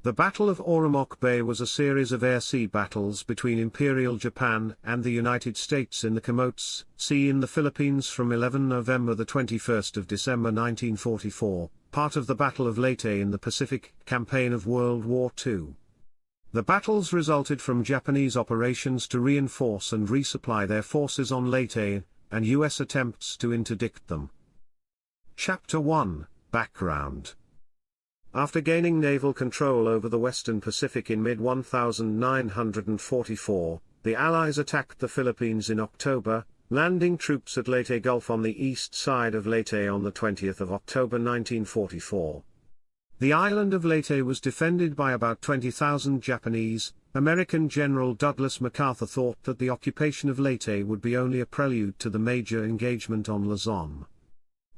The Battle of Auramock Bay was a series of air-sea battles between Imperial Japan and the United States in the Camotes Sea in the Philippines from 11 November to 21 December 1944, part of the Battle of Leyte in the Pacific campaign of World War II. The battles resulted from Japanese operations to reinforce and resupply their forces on Leyte, and U.S. attempts to interdict them. Chapter 1, Background. After gaining naval control over the western Pacific in mid-1944, the Allies attacked the Philippines in October, landing troops at Leyte Gulf on the east side of Leyte on the 20th of October 1944. The island of Leyte was defended by about 20,000 Japanese. American General Douglas MacArthur thought that the occupation of Leyte would be only a prelude to the major engagement on Luzon.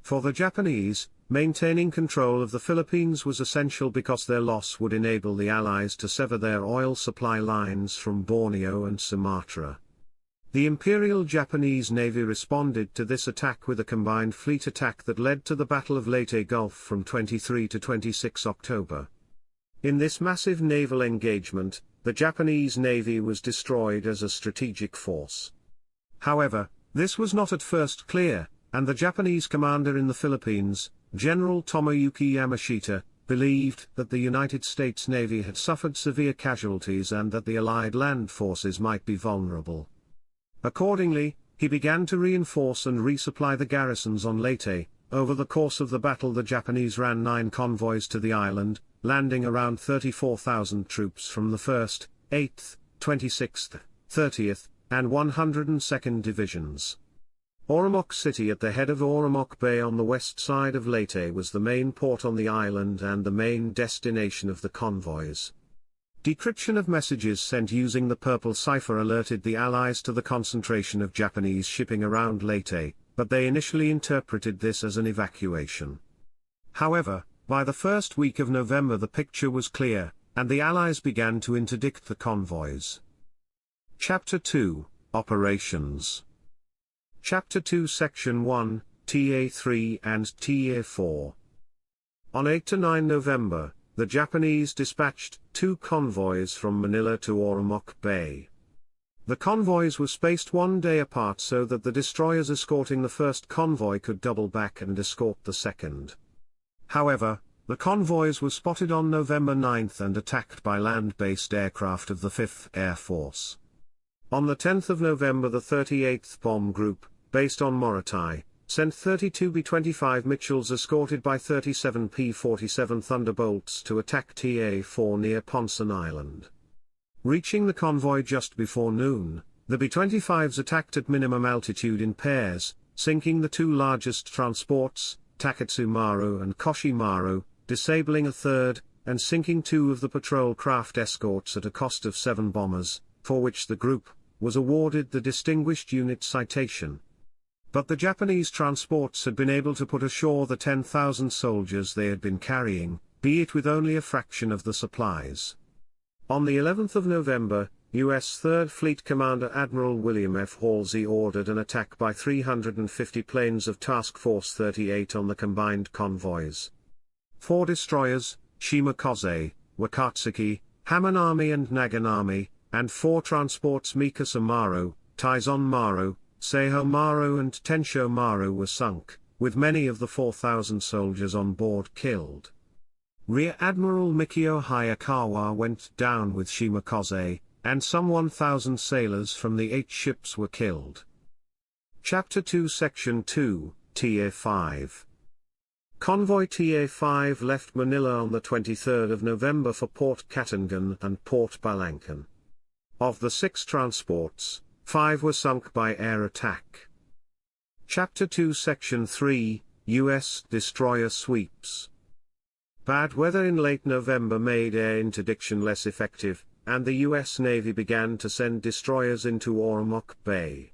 For the Japanese, maintaining control of the Philippines was essential because their loss would enable the Allies to sever their oil supply lines from Borneo and Sumatra. The Imperial Japanese Navy responded to this attack with a combined fleet attack that led to the Battle of Leyte Gulf from 23 to 26 October. In this massive naval engagement, the Japanese Navy was destroyed as a strategic force. However, this was not at first clear, and the Japanese commander in the Philippines, General Tomoyuki Yamashita, believed that the United States Navy had suffered severe casualties and that the Allied land forces might be vulnerable. Accordingly, he began to reinforce and resupply the garrisons on Leyte. Over the course of the battle, the Japanese ran 9 convoys to the island, landing around 34,000 troops from the 1st, 8th, 26th, 30th, and 102nd Divisions. Auramock City at the head of Auramock Bay on the west side of Leyte was the main port on the island and the main destination of the convoys. Decryption of messages sent using the purple cipher alerted the Allies to the concentration of Japanese shipping around Leyte, but they initially interpreted this as an evacuation. However, by the first week of November the picture was clear, and the Allies began to interdict the convoys. Chapter 2, Operations. Chapter 2 Section 1, TA-3 and TA-4. On 8 to 9 November, the Japanese dispatched 2 convoys from Manila to Auramock Bay. The convoys were spaced 1 day apart so that the destroyers escorting the first convoy could double back and escort the second. However, the convoys were spotted on November 9 and attacked by land-based aircraft of the 5th Air Force. On the 10th of November the 38th Bomb Group, based on Morotai, sent 32 B-25 Mitchells escorted by 37 P-47 Thunderbolts to attack TA-4 near Ponson Island. Reaching the convoy just before noon, the B-25s attacked at minimum altitude in pairs, sinking the 2 largest transports, Taketsu Maru and Koshi Maru, disabling a third, and sinking 2 of the patrol craft escorts at a cost of 7 bombers, for which the group was awarded the Distinguished Unit Citation. But the Japanese transports had been able to put ashore the 10,000 soldiers they had been carrying, be it with only a fraction of the supplies. On the 11th of November, U.S. 3rd Fleet Commander Admiral William F. Halsey ordered an attack by 350 planes of Task Force 38 on the combined convoys. 4 destroyers, Shimokose, Wakatsuki, Hamanami and Naganami, and 4 transports Mikasa Maru, Taizon Maru, Seiho Maru and Tensho Maru were sunk, with many of the 4,000 soldiers on board killed. Rear Admiral Mikio Hayakawa went down with Shimokose, and some 1,000 sailors from the 8 ships were killed. Chapter 2 Section 2, TA-5. Convoy TA-5 left Manila on the 23rd of November for Port Katangan and Port Balancan. Of the 6 transports, 5 were sunk by air attack. Chapter 2 Section 3, U.S. Destroyer Sweeps. Bad weather in late November made air interdiction less effective, and the U.S. Navy began to send destroyers into Auramock Bay.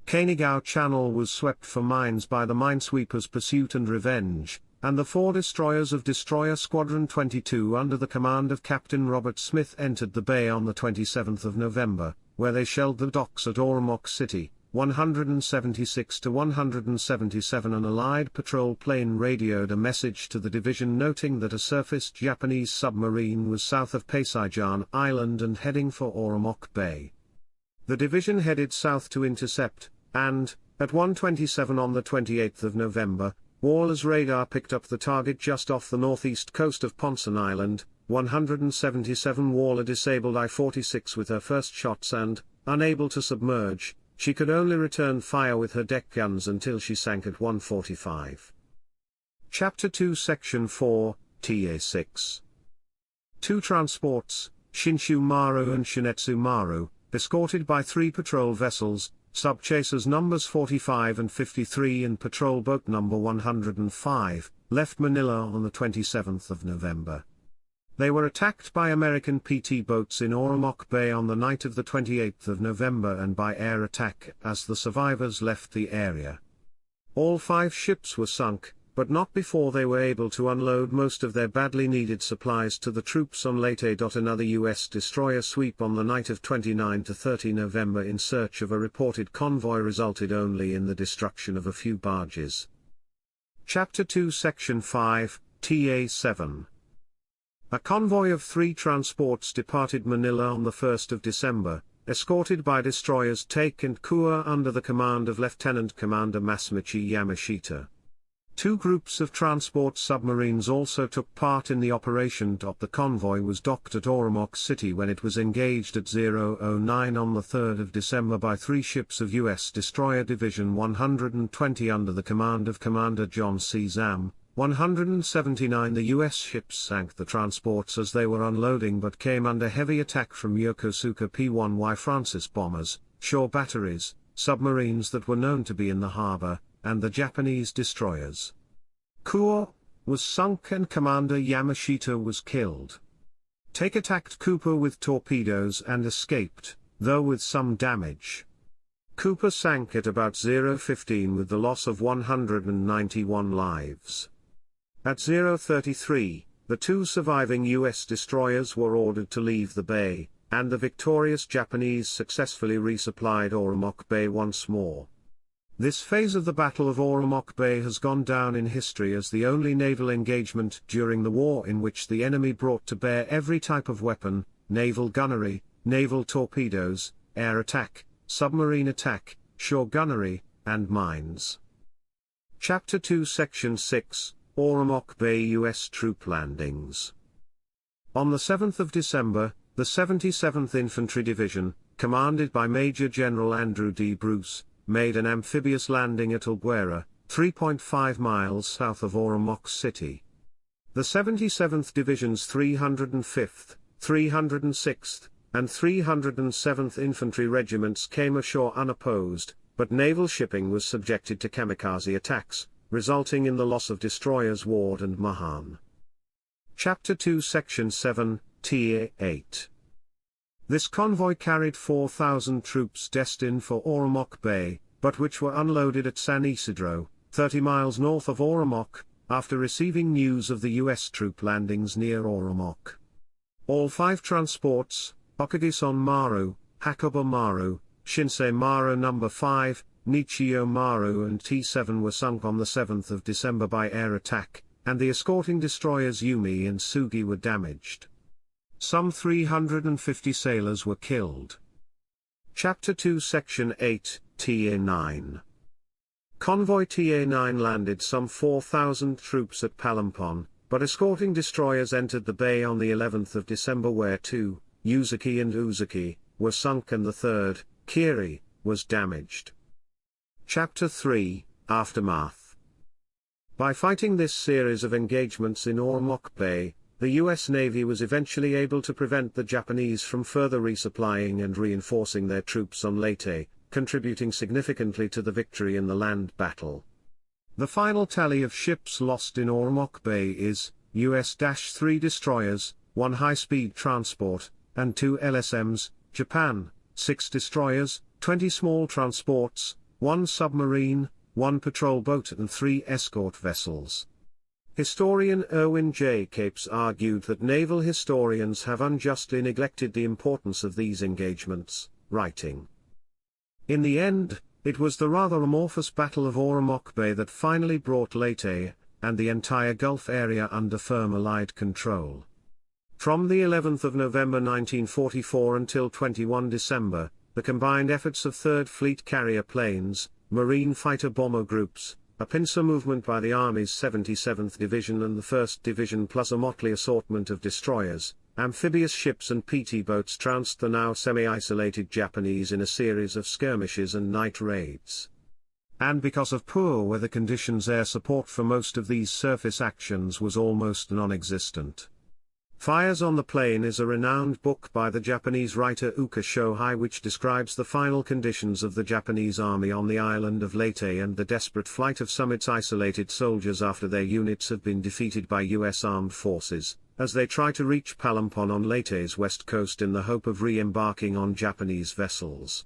Kanigao Channel was swept for mines by the Minesweepers Pursuit and Revenge, and the 4 destroyers of Destroyer Squadron 22 under the command of Captain Robert Smith entered the bay on the 27th of November, where they shelled the docks at Auramock City, 176 to 177. An Allied patrol plane radioed a message to the division noting that a surfaced Japanese submarine was south of Pasaijan Island and heading for Auramock Bay. The division headed south to intercept, and, at 1:27 on the 28th of November, Waller's radar picked up the target just off the northeast coast of Ponson Island. 177 Waller disabled I-46 with her first shots and, unable to submerge, she could only return fire with her deck guns until she sank at 1:45. Chapter 2 Section 4, TA-6. Two transports, Shinshu Maru and Shinetsu Maru, escorted by 3 patrol vessels, sub-chasers numbers 45 and 53 and patrol boat number 105, left Manila on the 27th of November. They were attacked by American PT boats in Auramock Bay on the night of the 28th of November and by air attack as the survivors left the area. All 5 ships were sunk, but not before they were able to unload most of their badly needed supplies to the troops on Leyte. Another U.S. destroyer sweep on the night of 29 to 30 November in search of a reported convoy resulted only in the destruction of a few barges. Chapter 2 Section 5, TA-7. A convoy of 3 transports departed Manila on the 1st of December, escorted by destroyers Take and Kua under the command of Lieutenant Commander Masamichi Yamashita. 2 groups of transport submarines also took part in the operation. The convoy was docked at Auramock City when it was engaged at 0:09 on the 3rd of December by 3 ships of U.S. Destroyer Division 120 under the command of Commander John C. Zam. 179. The U.S. ships sank the transports as they were unloading but came under heavy attack from Yokosuka P-1Y Francis bombers, shore batteries, submarines that were known to be in the harbor, and the Japanese destroyers. Kua was sunk and Commander Yamashita was killed. Take attacked Cooper with torpedoes and escaped, though with some damage. Cooper sank at about 0:15 with the loss of 191 lives. At 0:33, the 2 surviving U.S. destroyers were ordered to leave the bay, and the victorious Japanese successfully resupplied Auramock Bay once more. This phase of the Battle of Auramock Bay has gone down in history as the only naval engagement during the war in which the enemy brought to bear every type of weapon, naval gunnery, naval torpedoes, air attack, submarine attack, shore gunnery, and mines. Chapter 2 Section 6, Auramock Bay U.S. Troop Landings. On the 7th of December, the 77th Infantry Division, commanded by Major General Andrew D. Bruce, made an amphibious landing at Albuera, 3.5 miles south of Auramock City. The 77th Division's 305th, 306th, and 307th Infantry Regiments came ashore unopposed, but naval shipping was subjected to kamikaze attacks, resulting in the loss of destroyers Ward and Mahan. Chapter 2 Section 7, TA-8. This convoy carried 4,000 troops destined for Auramock Bay, but which were unloaded at San Isidro, 30 miles north of Auramock, after receiving news of the U.S. troop landings near Auramock. All 5 transports, Okagison Maru, Hakoba Maru, Shinsei Maru No. 5, Nichio Maru and T-7 were sunk on the 7th of December by air attack, and the escorting destroyers Yumi and Sugi were damaged. Some 350 sailors were killed. Chapter 2 Section 8, TA-9. Convoy TA-9 landed some 4,000 troops at Palampon, but escorting destroyers entered the bay on the 11th of December where 2, Yuzuki and Uzuki, were sunk and the 3rd, Kiri, was damaged. Chapter 3, Aftermath. By fighting this series of engagements in Auramock Bay, the U.S. Navy was eventually able to prevent the Japanese from further resupplying and reinforcing their troops on Leyte, contributing significantly to the victory in the land battle. The final tally of ships lost in Auramock Bay is, US-3 destroyers, 1 high-speed transport, and 2 LSMs, Japan, 6 destroyers, 20 small transports, 1 submarine, 1 patrol boat and 3 escort vessels. Historian Erwin J. Capes argued that naval historians have unjustly neglected the importance of these engagements, writing, "In the end, It was the rather amorphous Battle of Auramock Bay that finally brought Leyte, and the entire Gulf area under firm Allied control. From the 11th of November 1944 until 21 December, the combined efforts of 3rd Fleet carrier planes, marine fighter bomber groups, a pincer movement by the Army's 77th Division and the 1st Division plus a motley assortment of destroyers, amphibious ships and PT boats trounced the now semi-isolated Japanese in a series of skirmishes and night raids. And because of poor weather conditions, air support for most of these surface actions was almost non-existent. Fires on the Plain is a renowned book by the Japanese writer Uka Shohei which describes the final conditions of the Japanese army on the island of Leyte and the desperate flight of some its isolated soldiers after their units have been defeated by U.S. armed forces, as they try to reach Palampon on Leyte's west coast in the hope of re-embarking on Japanese vessels.